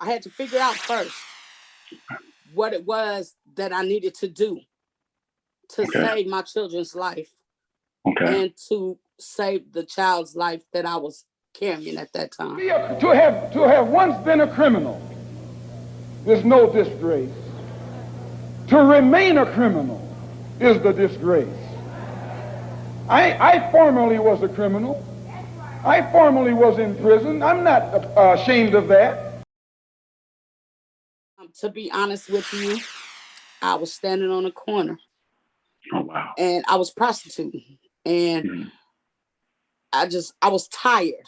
I had to figure out first what it was that I needed to do to save my children's life and to save the child's life that I was carrying at that time. To have once been a criminal is no disgrace. To remain a criminal is the disgrace. I formerly was a criminal. I formerly was in prison. I'm not ashamed of that. To be honest with you, I was standing on a corner. Oh, wow. And I was prostituting. And I was tired.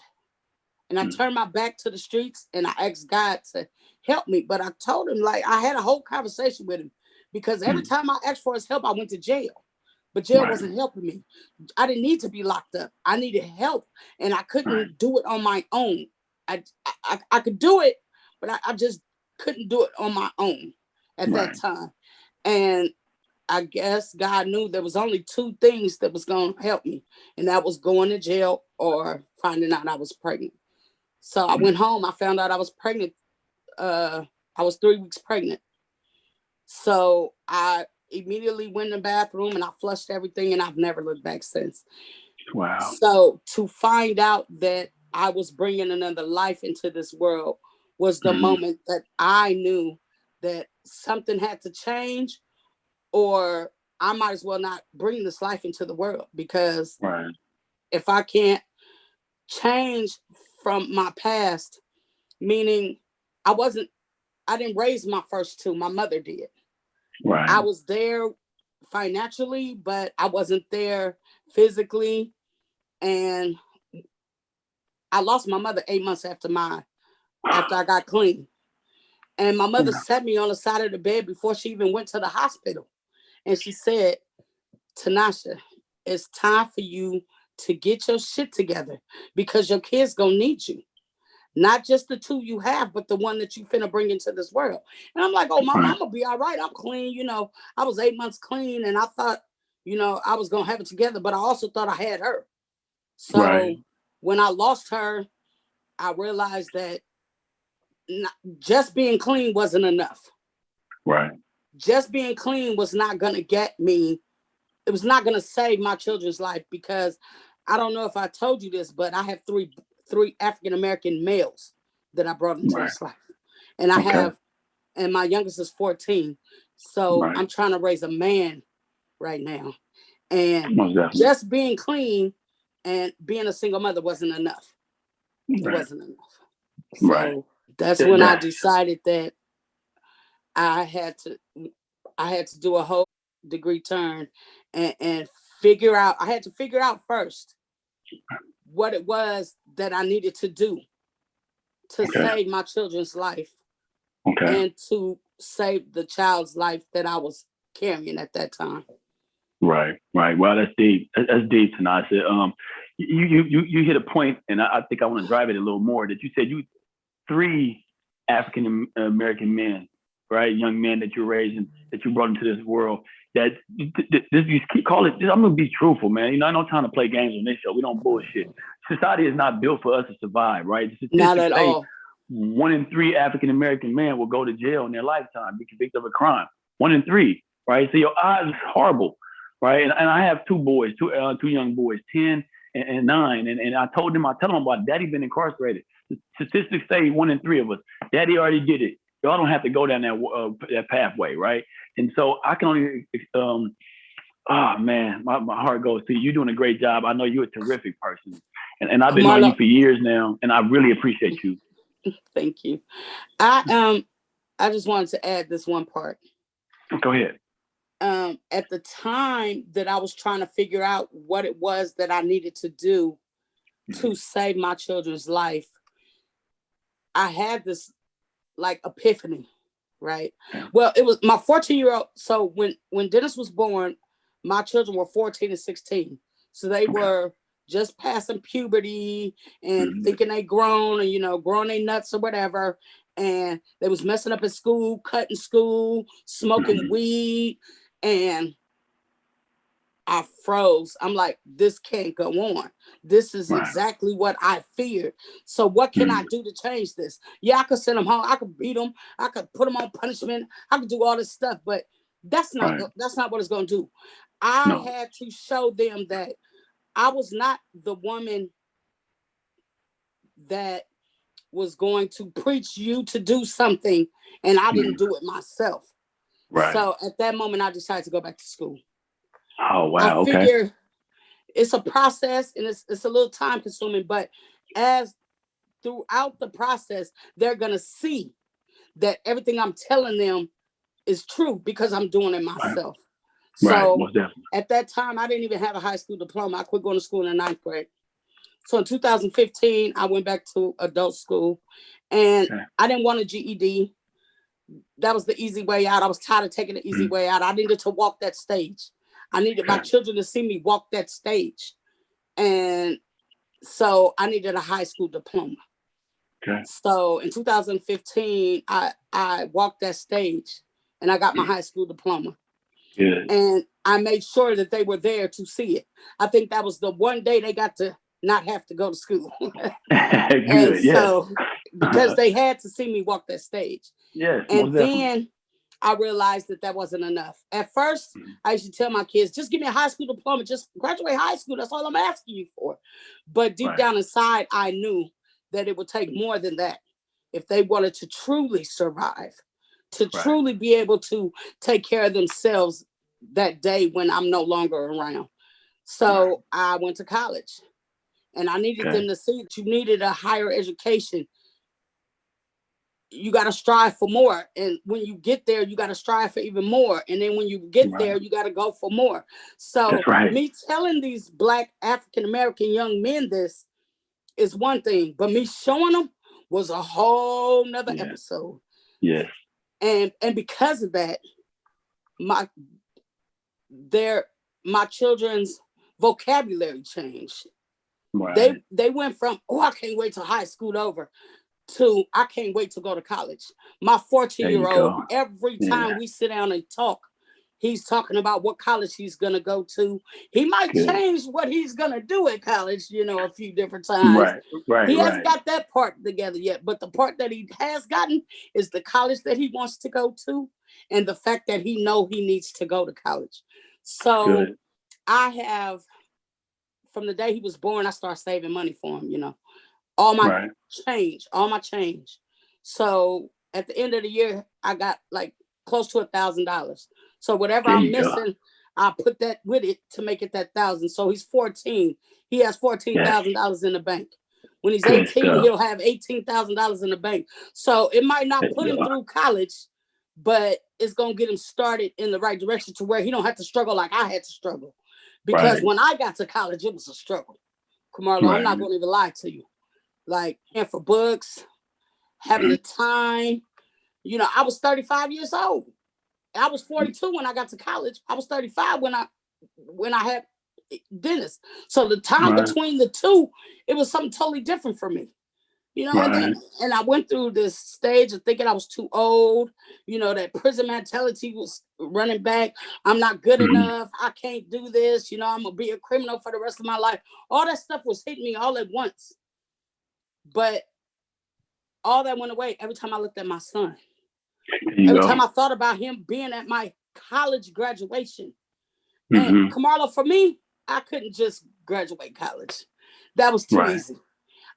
And I turned my back to the streets and I asked God to help me. But I told him, like, I had a whole conversation with him because every time I asked for his help, I went to jail. But jail wasn't helping me. I didn't need to be locked up. I needed help. And I couldn't do it on my own. I could do it, but I just couldn't do it on my own at that time. And I guess God knew there was only two things that was going to help me. And that was going to jail or finding out I was pregnant. So I went home. I found out I was pregnant. I was 3 weeks pregnant. So I immediately went in the bathroom and I flushed everything and I've never looked back since. Wow. So to find out that I was bringing another life into this world was the moment that I knew that something had to change, or I might as well not bring this life into the world, because if I can't change from my past, meaning I didn't raise my first two, my mother did. I was there financially, but I wasn't there physically. And I lost my mother 8 months after I got clean. And my mother sat me on the side of the bed before she even went to the hospital. And she said, Tanasha, it's time for you to get your shit together because your kids gonna need you. Not just the two you have, but the one that you finna bring into this world. And I'm like, oh, my mama be all right. I'm clean. You know, I was 8 months clean and I thought, you know, I was gonna have it together, but I also thought I had her. So when I lost her, I realized that just being clean wasn't enough. Just being clean was not going to get me. It was not going to save my children's life, because I don't know if I told you this, but I have three African-American males that I brought into this life. And and my youngest is 14. So I'm trying to raise a man right now. And just being clean and being a single mother wasn't enough. It wasn't enough. So that's when I decided that I had to do a whole degree turn and figure out. I had to figure out first what it was that I needed to do to save my children's life and to save the child's life that I was carrying at that time. Right. Well, that's deep. That's deep, Tanasha. You hit a point, and I think I want to drive it a little more. That you said you 3 African American men, right, young men that you're raising, that you brought into this world. That you keep calling it. I'm gonna be truthful, man. You know, I don't time to play games on this show. We don't bullshit. Society is not built for us to survive, right? Not at all. 1 in 3 African American men will go to jail in their lifetime, be convicted of a crime. 1 in 3, right? So your odds is horrible, right? And I have 2 boys, two young boys, 10 and 9, and I tell them about Daddy been incarcerated. The statistics say 1 in 3 of us. Daddy already did it. Y'all don't have to go down that pathway, right? And so I can only, man, my heart goes to you. You're doing a great job. I know you're a terrific person, and I've been knowing you for years now, and I really appreciate you. Thank you. I just wanted to add this one part. Go ahead. At the time that I was trying to figure out what it was that I needed to do to save my children's life, I had this like epiphany, right? Well, it was my 14-year-old. So when Dennis was born, my children were 14 and 16. So they were just passing puberty and thinking they grown and, you know, growing their nuts or whatever. And they was messing up in school, cutting school, smoking weed. And I froze. I'm like, this can't go on. This is exactly what I feared. So what can I do to change this? Yeah, I could send them home. I could beat them. I could put them on punishment. I could do all this stuff, but that's not what it's going to do. I had to show them that I was not the woman that was going to preach you to do something, and I didn't do it myself. Right. So at that moment, I decided to go back to school. Oh, wow. I figure it's a process, and it's a little time consuming, but as throughout the process, they're going to see that everything I'm telling them is true because I'm doing it myself. So at that time, I didn't even have a high school diploma. I quit going to school in the 9th grade. So in 2015, I went back to adult school, and I didn't want a GED. That was the easy way out. I was tired of taking the easy way out. I needed to walk that stage. I needed my children to see me walk that stage. And so I needed a high school diploma. So in 2015, I walked that stage, and I got my high school diploma. And I made sure that they were there to see it. I think that was the one day they got to not have to go to school. And so because they had to see me walk that stage. And then I realized that wasn't enough. At first, I used to tell my kids, just give me a high school diploma, just graduate high school. That's all I'm asking you for. But deep down inside, I knew that it would take more than that if they wanted to truly survive, to truly be able to take care of themselves that day when I'm no longer around. So I went to college, and I needed them to see that you needed a higher education. You got to strive for more. And when you get there, you got to strive for even more. And then when you get there, you got to go for more. So me telling these Black African-American young men this is one thing, but me showing them was a whole nother episode. And because of that, my children's vocabulary changed. They went from, oh, I can't wait till high school over, to I can't wait to go to college. My 14-year-old, every time we sit down and talk, he's talking about what college he's going to go to. He might change what he's going to do at college, a few different times. He hasn't got that part together yet, but the part that he has gotten is the college that he wants to go to, and the fact that he knows he needs to go to college. So I have, from the day he was born, I started saving money for him, all my change. So at the end of the year, I got like close to $1,000. So whatever I'm missing, I put that with it to make it that 1,000. So he's 14. He has $14,000 in the bank. When he's 18, he'll have $18,000 in the bank. So it might not put him through college, but it's going to get him started in the right direction to where he don't have to struggle like I had to struggle. Because when I got to college, it was a struggle. Marlo, I'm not going to even lie to you. Like, and for books, having the time, I was 35 years old. I was 42 when I got to college. I was 35 when I had dentist. So the time between the two, it was something totally different for me. And I went through this stage of thinking I was too old. That prison mentality was running back. I'm not good enough. I can't do this. I'm going to be a criminal for the rest of my life. All that stuff was hitting me all at once. But all that went away every time I looked at my son. Every time I thought about him being at my college graduation. And Marlo, for me, I couldn't just graduate college. That was too easy.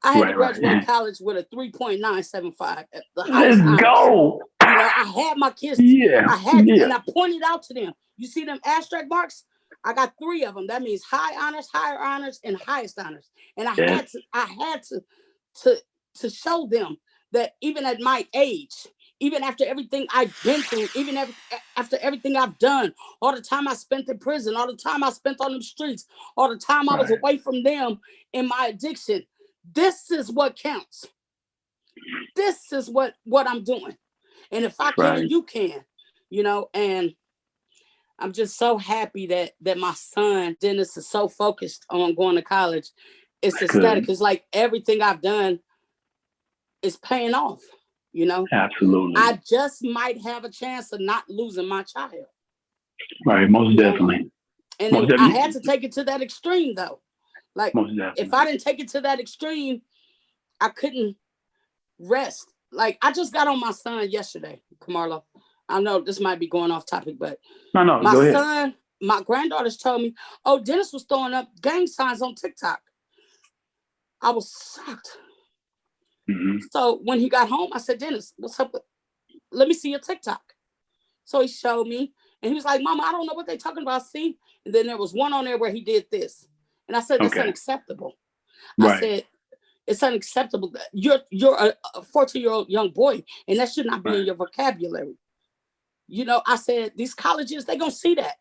I had to graduate college with a 3.975 at the highest honors. Go. I had my kids. And I pointed out to them. You see them asterisk marks? I got 3 of them. That means high honors, higher honors, and highest honors. And I had to show them that even at my age, even after everything I've been through, even after everything I've done, all the time I spent in prison, all the time I spent on them streets, all the time I was away from them in my addiction, this is what counts. This is what I'm doing. And if I can, you can, and I'm just so happy that my son, Dennis, is so focused on going to college. It's ecstatic. It's like everything I've done is paying off, Absolutely. I just might have a chance of not losing my child. Most definitely. And Most then I definitely. had to take it to that extreme though. Like Most definitely. if I didn't take it to that extreme, I couldn't rest. Like I just got on my son yesterday, Marlo. I know this might be going off topic, but No, my go ahead. son, my granddaughters told me, oh, Dennis was throwing up gang signs on TikTok. I was shocked. Mm-hmm. So when he got home, I said, Dennis, what's up? Let me see your TikTok. So he showed me, and he was like, Mama, I don't know what they're talking about. See? And then there was one on there where he did this. And I said, that's unacceptable. I Right. said, it's unacceptable. You're a 14-year-old young boy, and that should not be in your vocabulary. You know, I said, these colleges, they're going to see that.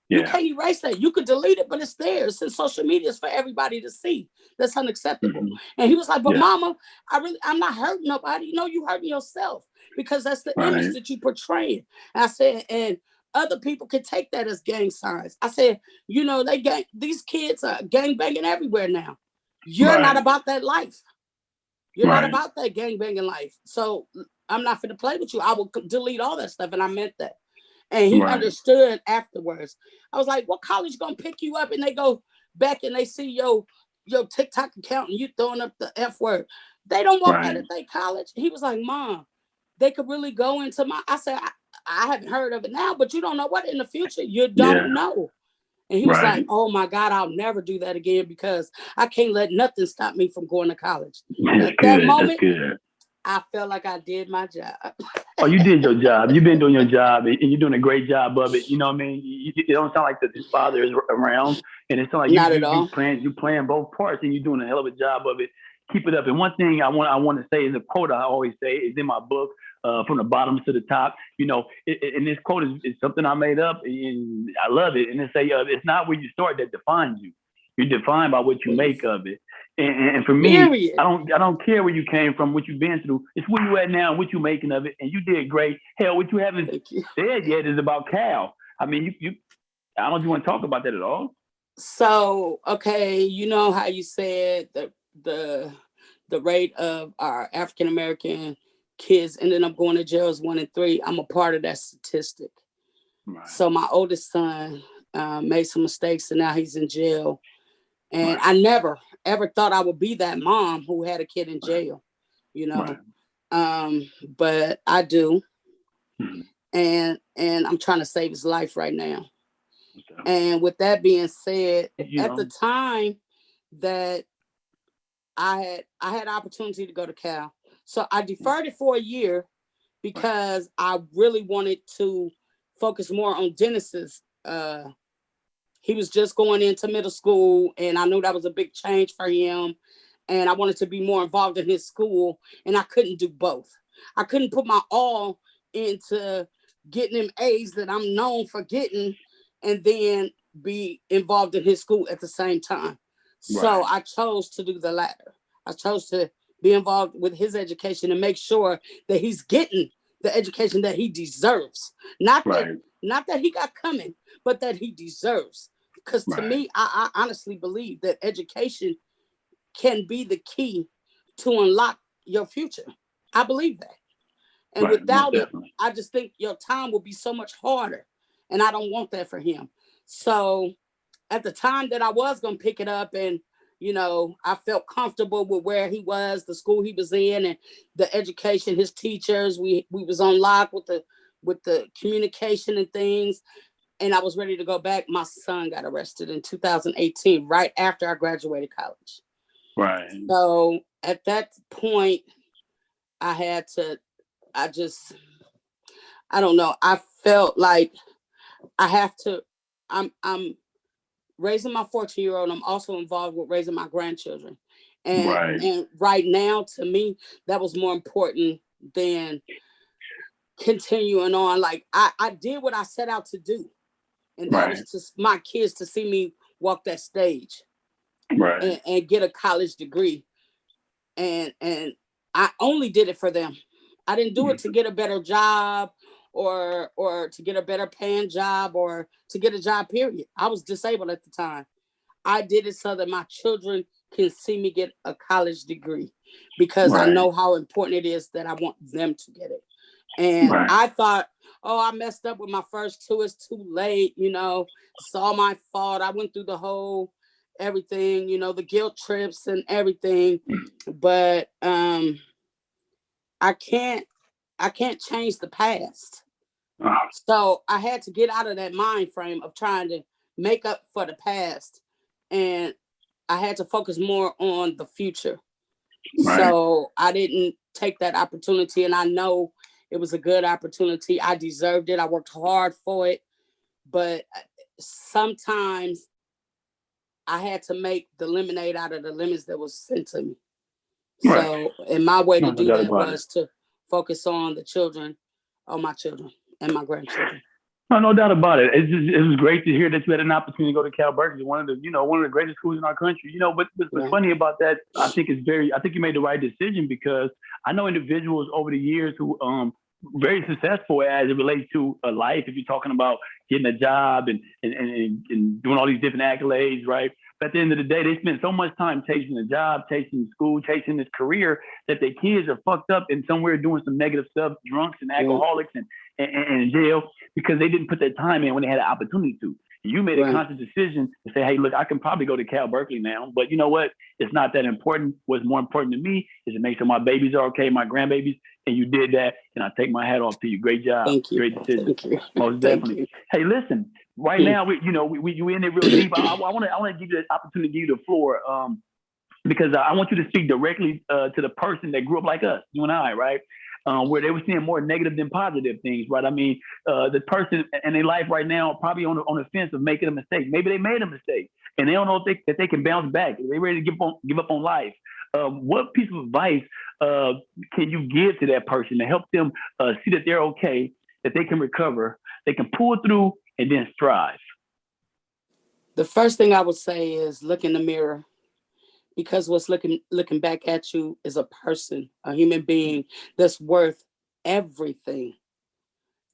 You can't erase that. You could delete it, but it's there. It's in social media. It's for everybody to see. That's unacceptable. Mm-hmm. And he was like, but Mama, I'm not hurting nobody. No, you hurting yourself because that's the image that you portray. And I said, and other people can take that as gang signs. I said, you know, these kids are gang banging everywhere now. You're not about that life. You're not about that gang banging life. So I'm not going to play with you. I will delete all that stuff. And I meant that. And he understood afterwards. I was like, what college gonna pick you up and they go back and they see your TikTok account and you throwing up the F word? They don't want that at their college. He was like, Mom, they could really go into I said, I haven't heard of it now, but you don't know what in the future. You don't know. And he was like, oh my God, I'll never do that again because I can't let nothing stop me from going to college. At that moment, I felt like I did my job. Oh, you did your job. You've been doing your job, and you're doing a great job of it. You know what I mean? It don't sound like that his father is around, and it sounds like you playing both parts, and you're doing a hell of a job of it. Keep it up. And one thing I want to say is a quote I always say is in my book, from the bottom to the top. You know, and this quote is something I made up, and I love it. And it say, it's not where you start that defines you. You're defined by what you make of it. And for me, I don't care where you came from, what you've been through. It's where you at now and what you're making of it. And you did great. Hell, what you haven't said yet is about Cal. I mean, I don't know if you want to talk about that at all. So, okay, you know how you said the rate of our African American kids ending up going to jail is 1 in 3. I'm a part of that statistic. So my oldest son made some mistakes and now he's in jail. And I never, ever thought I would be that mom who had a kid in jail, you know. But I do. And I'm trying to save his life right now. And with that being said, at the time that I had opportunity to go to Cal. So I deferred it for a year because I really wanted to focus more on Dennis's he was just going into middle school, and I knew that was a big change for him. And I wanted to be more involved in his school, and I couldn't do both. I couldn't put my all into getting him A's that I'm known for getting, and then be involved in his school at the same time. So I chose to do the latter. I chose to be involved with his education and make sure that he's getting the education that he deserves. Not that he got coming, but that he deserves. Because to me, I honestly believe that education can be the key to unlock your future. I believe that. And without it, I just think your time will be so much harder. And I don't want that for him. So at the time that I was going to pick it up and, you know, I felt comfortable with where he was, the school he was in, and the education, his teachers, we was on lock with the communication and things. And I was ready to go back. My son got arrested in 2018, right after I graduated college. So at that point, I don't know. I felt like I'm raising my 14-year-old. I'm also involved with raising my grandchildren. And right now, to me, that was more important than continuing on. Like I did what I set out to do. And that was to my kids to see me walk that stage and get a college degree. And I only did it for them. I didn't do it to get a better job or to get a better paying job or to get a job, period. I was disabled at the time. I did it so that my children can see me get a college degree because I know how important it is that I want them to get it. And Right. I thought, oh, I messed up with my first two. It's too late, it's all my fault. I went through the whole everything, the guilt trips and everything. But I can't change the past. So I had to get out of that mind frame of trying to make up for the past. And I had to focus more on the future. Right. So I didn't take that opportunity, and I know it was a good opportunity. I deserved it. I worked hard for it, but sometimes I had to make the lemonade out of the lemons that was sent to me. Right. So, and my way to No do doubt that about was to focus on the children, on my children and my grandchildren. No doubt about it. It was great to hear that you had an opportunity to go to Cal Berkeley, one of the greatest schools in our country. What's funny about that, I think you made the right decision, because I know individuals over the years who very successful as it relates to a life. If you're talking about getting a job and doing all these different accolades, right? But at the end of the day, they spend so much time chasing a job, chasing school, chasing this career, that their kids are fucked up and somewhere doing some negative stuff, drunks and alcoholics and in jail, because they didn't put that time in when they had an opportunity to. You made a conscious decision to say, hey, look, I can probably go to Cal Berkeley now, but you know what? It's not that important. What's more important to me is to make sure my babies are okay, my grandbabies, and you did that, and I take my hat off to you. Great job. Thank you. Great decision. Thank you. Most Thank definitely. you. Hey, listen, right now, you in it real deep. I want to give you the opportunity to give you the floor, because I want you to speak directly to the person that grew up like us, you and I, right? Where they were seeing more negative than positive things, right? I mean, the person in their life right now probably on the fence of making a mistake. Maybe they made a mistake and they don't know if they can bounce back. They're ready to give up on life. What piece of advice can you give to that person to help them see that they're okay, that they can recover, they can pull through, and then strive? The first thing I would say is look in the mirror, because what's looking back at you is a person, a human being that's worth everything,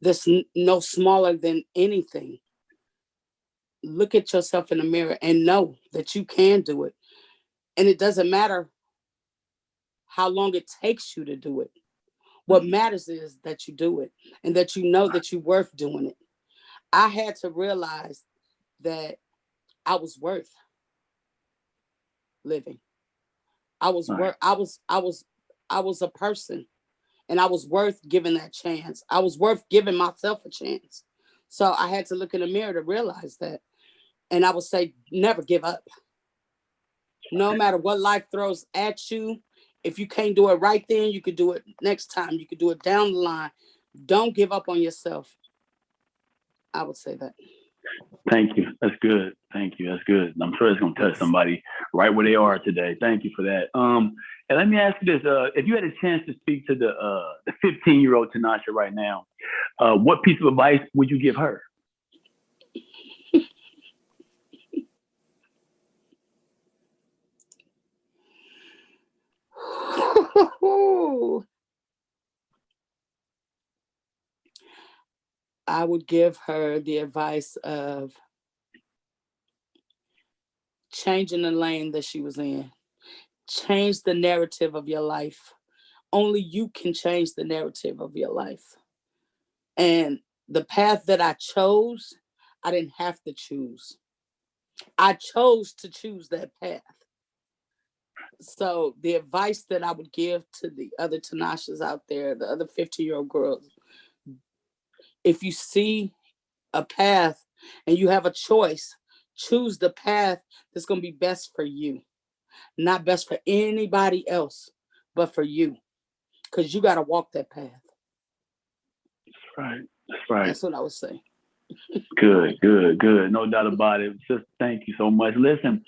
that's no smaller than anything. Look at yourself in the mirror and know that you can do it. And it doesn't matter how long it takes you to do it. What matters is that you do it and that you know that you're worth doing it. I had to realize that I was worth living. I was a person, and I was worth giving that chance. I was worth giving myself a chance. So I had to look in the mirror to realize that. And I would say, never give up. No matter what life throws at you, if you can't do it right then, you could do it next time. You could do it down the line. Don't give up on yourself. I would say that. Thank you. That's good. Thank you. That's good. I'm sure it's going to touch somebody right where they are today. Thank you for that. And let me ask you this: if you had a chance to speak to the 15-year-old Tanasha right now, what piece of advice would you give her? I would give her the advice of changing the lane that she was in. Change the narrative of your life. Only you can change the narrative of your life. And the path that I chose, I didn't have to choose. I chose to choose that path. So the advice that I would give to the other Tanashas out there, the other 50-year-old girls, if you see a path and you have a choice, choose the path that's going to be best for you. Not best for anybody else, but for you. Because you got to walk that path. That's right. That's right. That's what I would say. Good. No doubt about it. Just thank you so much. Listen,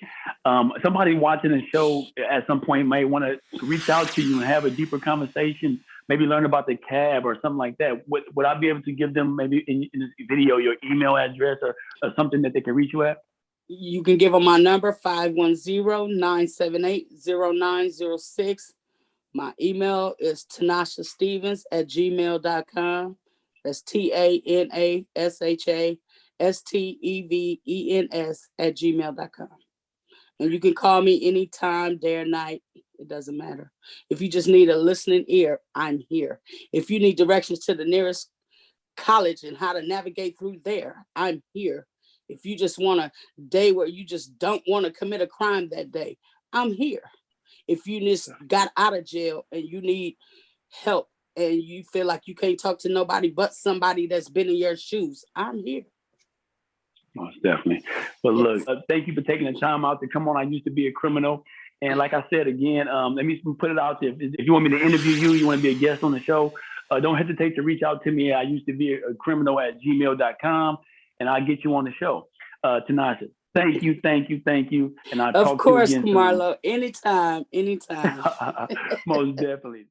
somebody watching the show at some point may want to reach out to you and have a deeper conversation, maybe learn about the cab or something like that. Would I be able to give them maybe in this video your email address or something that they can reach you at? You can give them my number, 510-978-0906. My email is tanashastevens@gmail.com. That's TANASHASTEVENS@gmail.com. And you can call me anytime, day or night. It doesn't matter. If you just need a listening ear, I'm here. If you need directions to the nearest college and how to navigate through there, I'm here. If you just want a day where you just don't want to commit a crime that day, I'm here. If you just got out of jail and you need help and you feel like you can't talk to nobody but somebody that's been in your shoes, I'm here. Most definitely. But look, thank you for taking the time out to come on. I used to be a criminal. And like I said, again, let me put it out there. If you want me to interview you, you want to be a guest on the show, don't hesitate to reach out to me. I used to be a criminal at gmail.com, and I'll get you on the show. Tanasha, thank you. And I'll talk to you again soon. Of course, Marlo. Anytime. Most definitely.